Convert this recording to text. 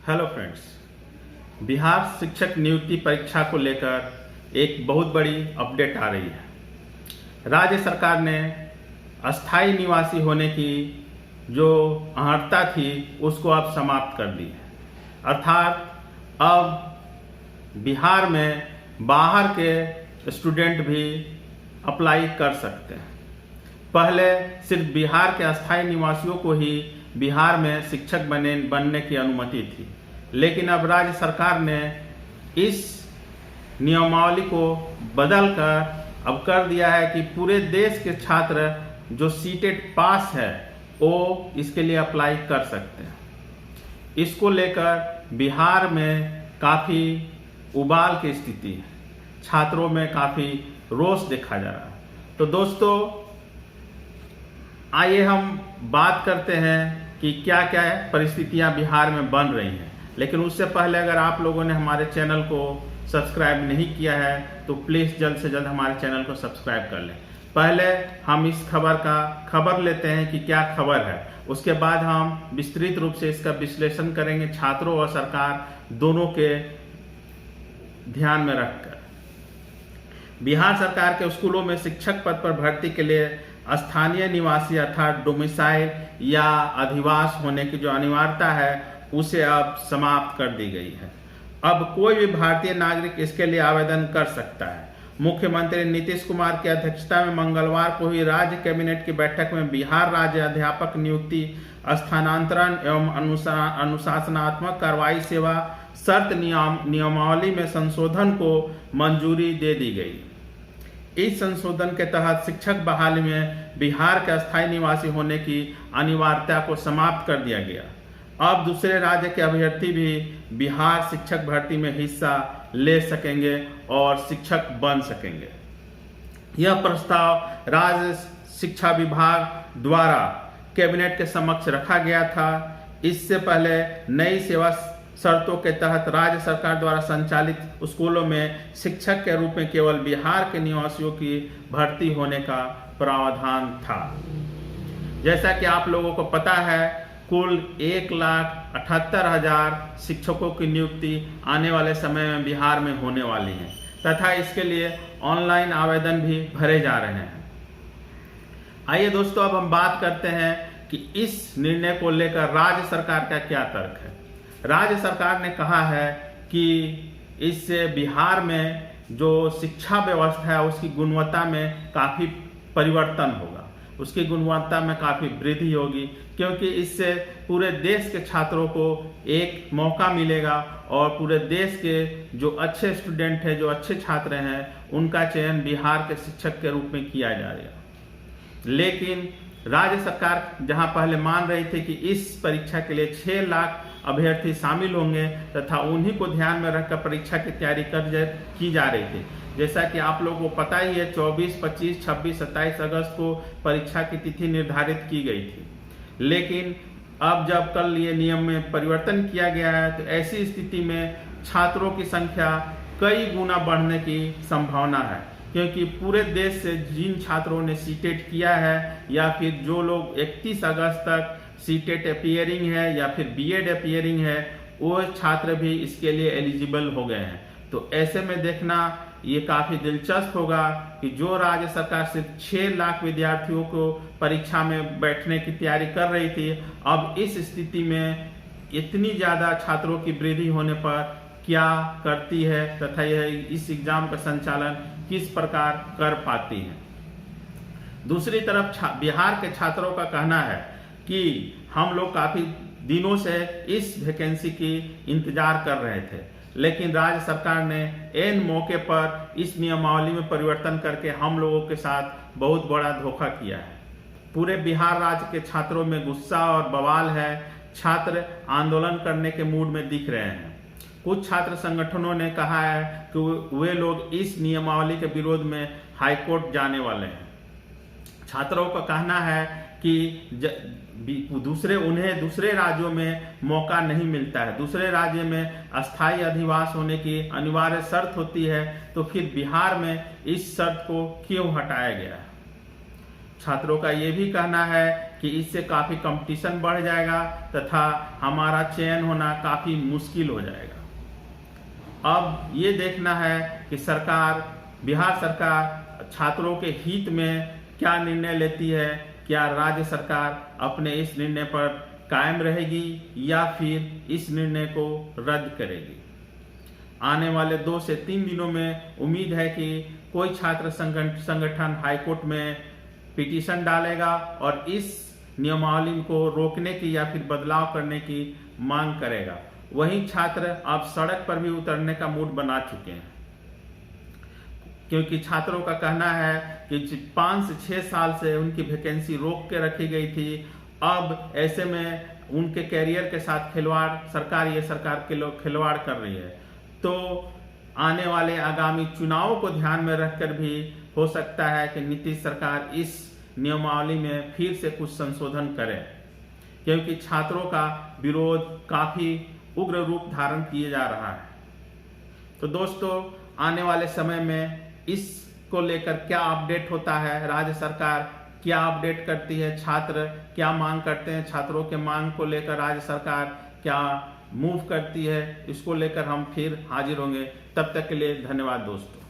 Hello friends, Bihar शिक्षक नियुक्ति परीक्षा को लेकर एक बहुत बड़ी अपडेट आ रही है। राज्य सरकार ने अस्थायी निवासी होने की जो अहर्ता थी उसको अब समाप्त कर दी है। अर्थात अब बिहार में बाहर के स्टूडेंट भी अप्लाई कर सकते हैं। पहले सिर्फ बिहार के अस्थायी निवासियों को ही बिहार में शिक्षक बनने की अनुमति थी, लेकिन अब राज्य सरकार ने इस नियमावली को बदलकर अब कर दिया है कि पूरे देश के छात्र जो सीटेट पास है वो इसके लिए अप्लाई कर सकते हैं। इसको लेकर बिहार में काफ़ी उबाल की स्थिति है, छात्रों में काफ़ी रोष देखा जा रहा है। तो दोस्तों, आइए हम बात करते हैं कि क्या क्या परिस्थितियां बिहार में बन रही हैं। लेकिन उससे पहले अगर आप लोगों ने हमारे चैनल को सब्सक्राइब नहीं किया है तो प्लीज़ जल्द से जल्द हमारे चैनल को सब्सक्राइब कर लें। पहले हम इस खबर लेते हैं कि क्या खबर है, उसके बाद हम विस्तृत रूप से इसका विश्लेषण करेंगे, छात्रों और सरकार दोनों के ध्यान में रखकर। बिहार सरकार के स्कूलों में शिक्षक पद पर भर्ती के लिए स्थानीय निवासी अर्थात डोमिसाइल या अधिवास होने की जो अनिवार्यता है उसे अब समाप्त कर दी गई है। अब कोई भी भारतीय नागरिक इसके लिए आवेदन कर सकता है। मुख्यमंत्री नीतीश कुमार की अध्यक्षता में मंगलवार को हुई राज्य कैबिनेट की बैठक में बिहार राज्य अध्यापक नियुक्ति, स्थानांतरण एवं अनुशासनात्मक कार्रवाई सेवा शर्त नियमावली में संशोधन को मंजूरी दे दी गई। इस संशोधन के तहत शिक्षक बहाली में बिहार के अस्थायी निवासी होने की अनिवार्यता को समाप्त कर दिया गया। अब दूसरे राज्य के अभ्यर्थी भी बिहार शिक्षक भर्ती में हिस्सा ले सकेंगे और शिक्षक बन सकेंगे। यह प्रस्ताव राज्य शिक्षा विभाग द्वारा कैबिनेट के समक्ष रखा गया था। इससे पहले नई सेवा शर्तों के तहत राज्य सरकार द्वारा संचालित स्कूलों में शिक्षक के रूप में केवल बिहार के निवासियों की भर्ती होने का प्रावधान था। जैसा कि आप लोगों को पता है, कुल 1,78,000 शिक्षकों की नियुक्ति आने वाले समय में बिहार में होने वाली है तथा इसके लिए ऑनलाइन आवेदन भी भरे जा रहे हैं। आइए दोस्तों, अब हम बात करते हैं कि इस निर्णय को लेकर राज्य सरकार का क्या तर्क है। राज्य सरकार ने कहा है कि इससे बिहार में जो शिक्षा व्यवस्था है उसकी गुणवत्ता में काफ़ी परिवर्तन होगा, उसकी गुणवत्ता में काफ़ी वृद्धि होगी, क्योंकि इससे पूरे देश के छात्रों को एक मौका मिलेगा और पूरे देश के जो अच्छे स्टूडेंट हैं, जो अच्छे छात्र हैं, उनका चयन बिहार के शिक्षक के रूप में किया जाएगा। लेकिन राज्य सरकार जहां पहले मान रही थी कि इस परीक्षा के लिए 6 लाख अभ्यर्थी शामिल होंगे तथा उन्हीं को ध्यान में रखकर परीक्षा की तैयारी की जा रही थी। जैसा कि आप लोगों को पता ही है, 24, 25, 26, 27 अगस्त को परीक्षा की तिथि निर्धारित की गई थी। लेकिन अब जब कल ये नियम में परिवर्तन किया गया है तो ऐसी स्थिति में छात्रों की संख्या कई गुना बढ़ने की संभावना है, क्योंकि पूरे देश से जिन छात्रों ने सीटेट किया है या फिर जो लोग 31 अगस्त तक सीटेट अपीयरिंग है या फिर बीएड अपीयरिंग है, वो छात्र भी इसके लिए एलिजिबल हो गए हैं। तो ऐसे में देखना ये काफ़ी दिलचस्प होगा कि जो राज्य सरकार सिर्फ 6 लाख विद्यार्थियों को परीक्षा में बैठने की तैयारी कर रही थी, अब इस स्थिति में इतनी ज़्यादा छात्रों की वृद्धि होने पर क्या करती है तथा यह इस एग्जाम का संचालन किस प्रकार कर पाती है। दूसरी तरफ बिहार के छात्रों का कहना है कि हम लोग काफ़ी दिनों से इस वैकेंसी की इंतजार कर रहे थे, लेकिन राज्य सरकार ने ऐन मौके पर इस नियमावली में परिवर्तन करके हम लोगों के साथ बहुत बड़ा धोखा किया है। पूरे बिहार राज्य के छात्रों में गुस्सा और बवाल है। छात्र आंदोलन करने के मूड में दिख रहे हैं। कुछ छात्र संगठनों ने कहा है कि वे लोग इस नियमावली के विरोध में हाईकोर्ट जाने वाले हैं। छात्रों का कहना है कि उन्हें दूसरे राज्यों में मौका नहीं मिलता है, दूसरे राज्य में अस्थायी अधिवास होने की अनिवार्य शर्त होती है, तो फिर बिहार में इस शर्त को क्यों हटाया गया है। छात्रों का ये भी कहना है कि इससे काफ़ी कंपटीशन बढ़ जाएगा तथा हमारा चयन होना काफ़ी मुश्किल हो जाएगा। अब ये देखना है कि बिहार सरकार छात्रों के हित में क्या निर्णय लेती है। क्या राज्य सरकार अपने इस निर्णय पर कायम रहेगी या फिर इस निर्णय को रद्द करेगी। आने वाले 2 से 3 दिनों में उम्मीद है कि कोई छात्र संगठन हाईकोर्ट में पिटीशन डालेगा और इस नियमावली को रोकने की या फिर बदलाव करने की मांग करेगा। वहीं छात्र अब सड़क पर भी उतरने का मूड बना चुके हैं, क्योंकि छात्रों का कहना है कि 5 से 6 साल से उनकी वैकेंसी रोक के रखी गई थी। अब ऐसे में उनके कैरियर के साथ सरकार खिलवाड़ कर रही है। तो आने वाले आगामी चुनावों को ध्यान में रखकर भी हो सकता है कि नीतीश सरकार इस नियमावली में फिर से कुछ संशोधन करे, क्योंकि छात्रों का विरोध काफी उग्र रूप धारण किए जा रहा है। तो दोस्तों, आने वाले समय में इसको लेकर क्या अपडेट होता है, राज्य सरकार क्या अपडेट करती है, छात्र क्या मांग करते हैं, छात्रों के मांग को लेकर राज्य सरकार क्या मूव करती है, इसको लेकर हम फिर हाजिर होंगे। तब तक के लिए धन्यवाद दोस्तों।